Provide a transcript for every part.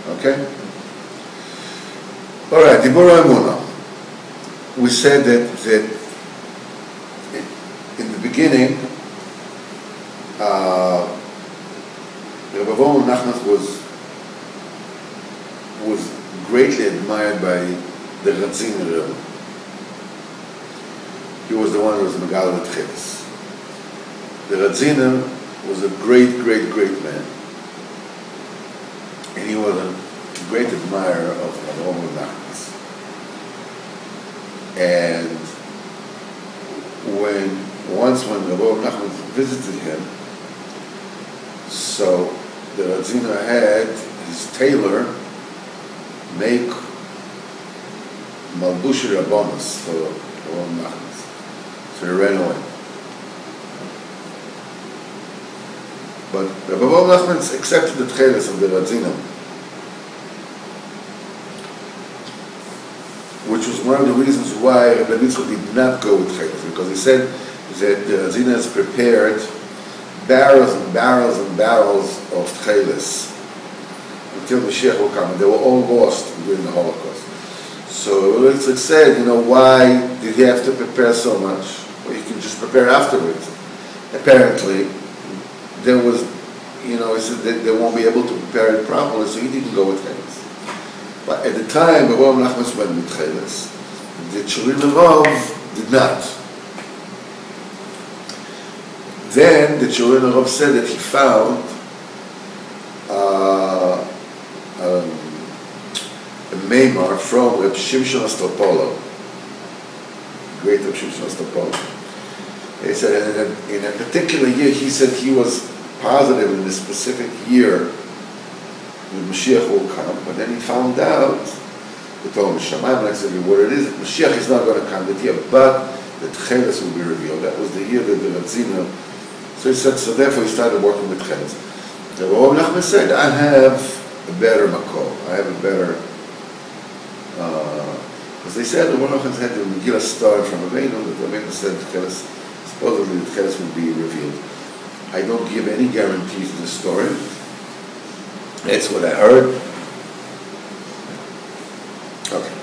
Okay? Alright, Diburei Emuna. We said that in the beginning, Rabbi Nachman was greatly admired by the Ratziner Rebbe. He was the one who was Megal Tchelis. The Ratziner was a great man. And he was a great admirer of Rabbi Nachman. And when Rabbi Nachman visited him, so the Ratziner had his tailor make Malbushi Rabbanos for Rabbi Nachman. So he ran away. But Rabbi Nachman accepted the tcheles of the Ratziner, which was one of the reasons why Rabbi Yitzchak did not go with tcheles, because he said that the Ratziner has prepared barrels and barrels and barrels of tcheles until Mashiach will come, and they were all lost during the Holocaust. So Rabbi Yitzchak said, why did he have to prepare so much? Well, you can just prepare afterwards. Apparently, there was, he said that they won't be able to prepare it properly, so he didn't go with tcheles. But at the time, Rabbi Nachman went with tcheles. The children of Rav did not. Then the children of Rav said that he found a meimar from Reb Shimshon Astropolo, great Reb Shimshon Astropolo. He said in a particular year, he said he was positive in this specific year the Mashiach will come, but then he found out, he told him Shamayim exactly what it is, Mashiach is not going to come that year, but the Tcheles will be revealed. That was the year that the Ratziner. So he said, so therefore he started working with Tcheles. The Rabbi Nachman said, I have a better makor, I have a better, because they said, Rabbi Nachman had the Megillah story from Avinu, that Avinu said Tcheles, supposedly the Tcheles will be revealed. I don't give any guarantees to the story. That's what I heard. Okay.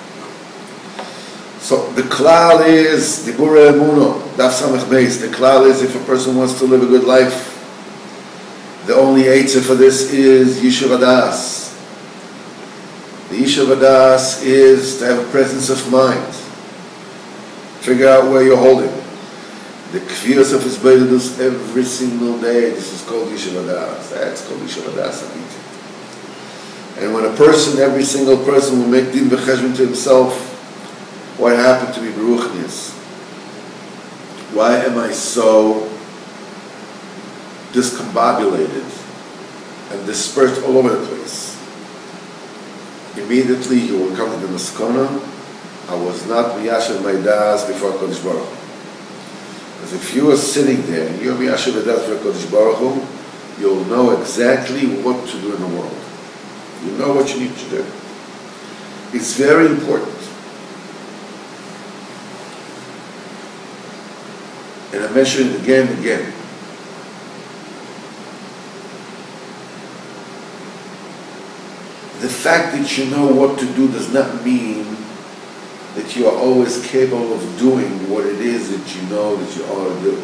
So the klal is Diburei Emuna, Daf Samech Beis. The klal is if a person wants to live a good life, the only eitzah for this is Yishuv Hadas. The Yishuv Hadas is to have a presence of mind. Figure out where you're holding. The kviras of his beidus every single day. This is called Yishuv Hadas. That's called Yishuv Hadas. And when a person, every single person, will make din v'cheshbon to himself, what happened to me, Baruchnius? Why am I so discombobulated and dispersed all over the place? Immediately you will come to the maskana, I was not miyashav my das before Kodesh Baruch Hu. Because if you are sitting there and you're miyashav my das before Kodesh Baruch Hu, you'll know exactly what to do in the world. You know what you need to do. It's very important. And I mention it again and again. The fact that you know what to do does not mean that you are always capable of doing what it is that you know that you ought to do.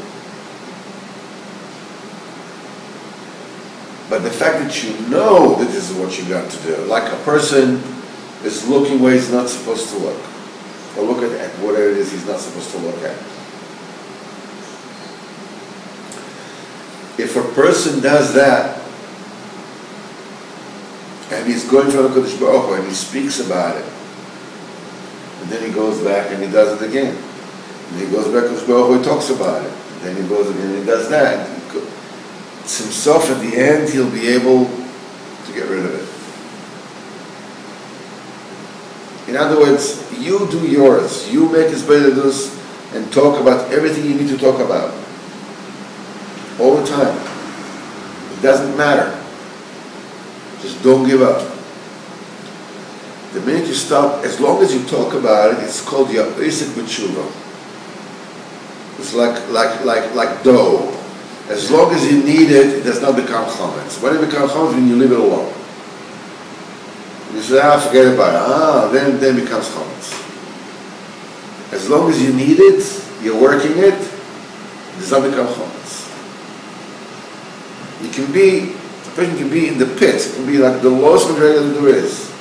But the fact that you know that this is what you got to do, like a person is looking where he's not supposed to look, or look at whatever it is he's not supposed to look at. If a person does that, and he's going for the Kodesh Baruch Hu, and he speaks about it, and then he goes back and he does it again, and he goes back to Kodesh Baruch Hu, he talks about it, and then he goes again and he does that. It's himself at the end, he'll be able to get rid of it. In other words, you do yours. You make his beidus and talk about everything you need to talk about. All the time. It doesn't matter. Just don't give up. The minute you stop, as long as you talk about it, it's called your basic b'tshuva. It's like dough. As long as you need it, it does not become chametz. When it becomes chametz, when you leave it alone. You say, forget about it. Then it becomes chametz. As long as you need it, you're working it, it does not become chametz. A person can be in the pit. It can be like the lowest madrega that there is.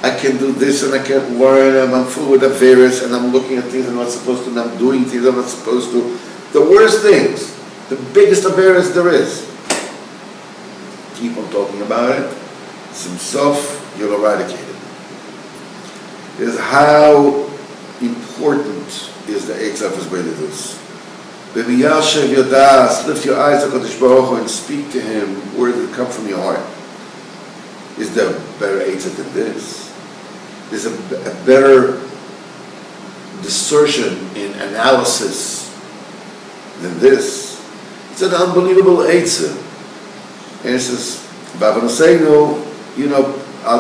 I can do this and I can't learn, and I'm full with Averis, and I'm looking at things I'm not supposed to, and I'm doing things I'm not supposed to. The worst things, the biggest Averis there is. Keep on talking about it. Some sof, you'll eradicate it. Is how important is the Eitz Efes Beidus. B'miyashev yodas, lift your eyes to HaKadosh Baruch Hu and speak to Him. Where did it come from your heart? Is there a better Eitz than this? Is a better distortion in analysis than this? It's an unbelievable Eitz. And it says, Bavanoseinu,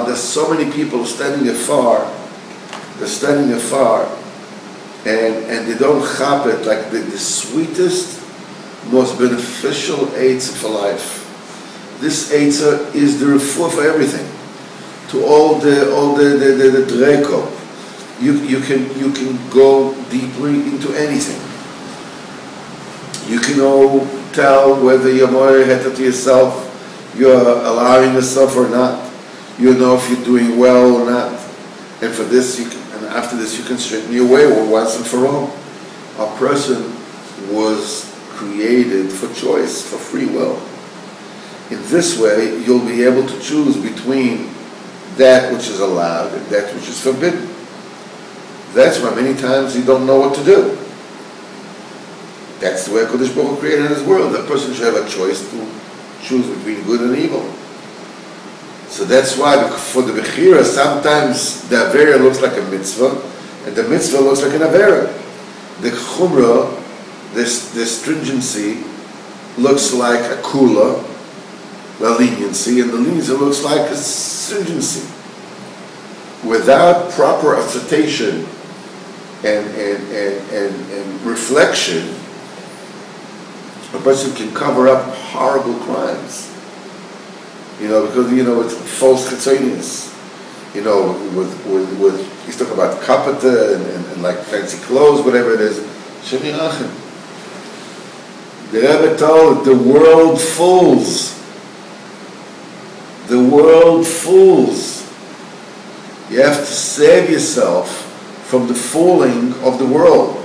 there's so many people standing afar. They're standing afar, and they don't chop it like the sweetest, most beneficial Eitzah for life. This Eitzah is the refuah for everything. To all the Draco, you can go deeply into anything. You can all tell whether you're more to yourself, you're allowing yourself or not. You know if you're doing well or not. And for this, and after this, you can straighten your way once and for all. A person was created for choice, for free will. In this way, you'll be able to choose between that which is allowed and that which is forbidden. That's why many times you don't know what to do. That's the way HaKadosh Baruch Hu created His world. A person should have a choice to choose between good and evil. So that's why for the Bechira, sometimes the Avera looks like a mitzvah, and the mitzvah looks like an Avera. The Chumrah, the stringency, looks like a Kula, the leniency, and the leniency looks like a stringency. Without proper assertion and reflection, a person can cover up horrible crimes. Because it's false chitzonius. With he's talking about kapata and like fancy clothes, whatever it is. Shemi Achim. The Rebbe told the world fools. The world fools. You have to save yourself from the fooling of the world.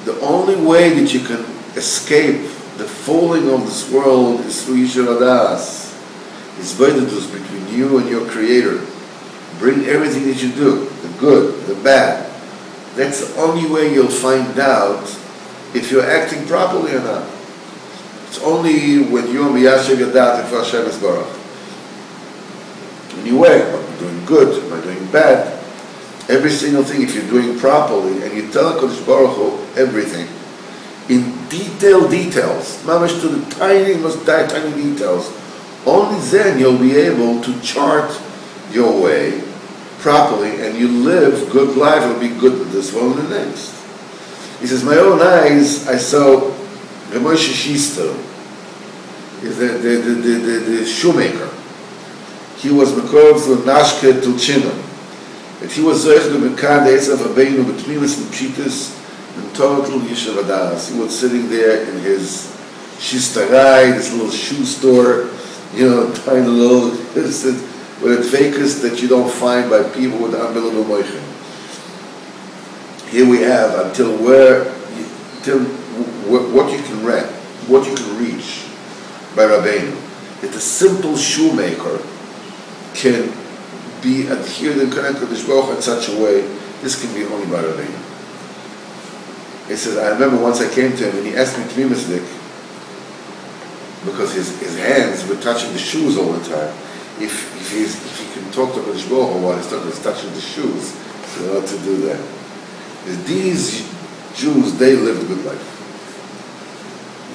The only way that you can escape the fooling of this world is through Yishur Adas. It's Beidus between you and your Creator. Bring everything that you do, the good, the bad. That's the only way you'll find out if you're acting properly or not. It's only when you're Miyashev Yadat if Hashem is Barach. When you weigh, am I doing good, am I doing bad? Every single thing, if you're doing properly, and you tell HaKadosh Baruch Hu everything, in details, mamash to the most tiny details, only then you'll be able to chart your way properly, and you live good life. It'll be good in this world and the next. He says, my own eyes, I saw Moshe Shister, is the shoemaker. He was Mekorov to Nashke to China. And he was Zoich the Mekan, the Eitz of Abeinu, Betmilis and Pshitas, in total Yishuv Adas. He was sitting there in his shistarai, this little shoe store, tiny little, with a dvekas that you don't find by people with unbelievable moichin. Here we have until what you can read, what you can reach by Rabbeinu. That a simple shoemaker can be adhered and connected to Baruch in such a way. This can be only by Rabbeinu. He says, I remember once I came to him and he asked me to be Misdik because his hands were touching the shoes all the time. If he can talk to Kodesh Baruch Hu while he's touching the shoes, so how to do that. These Jews, they lived a good life.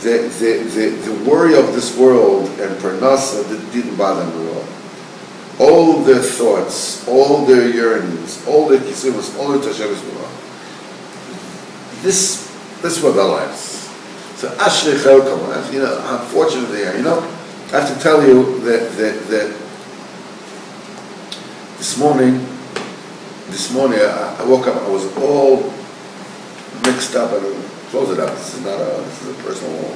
The worry of this world and Parnasa that didn't bother them at all. All their thoughts, all their yearnings, all their kisumas, all their tashavas were. This were their lives. So Ashrei Chelkom, unfortunately, I have to tell you that This morning, I woke up, I was all mixed up. I close it up. This is a personal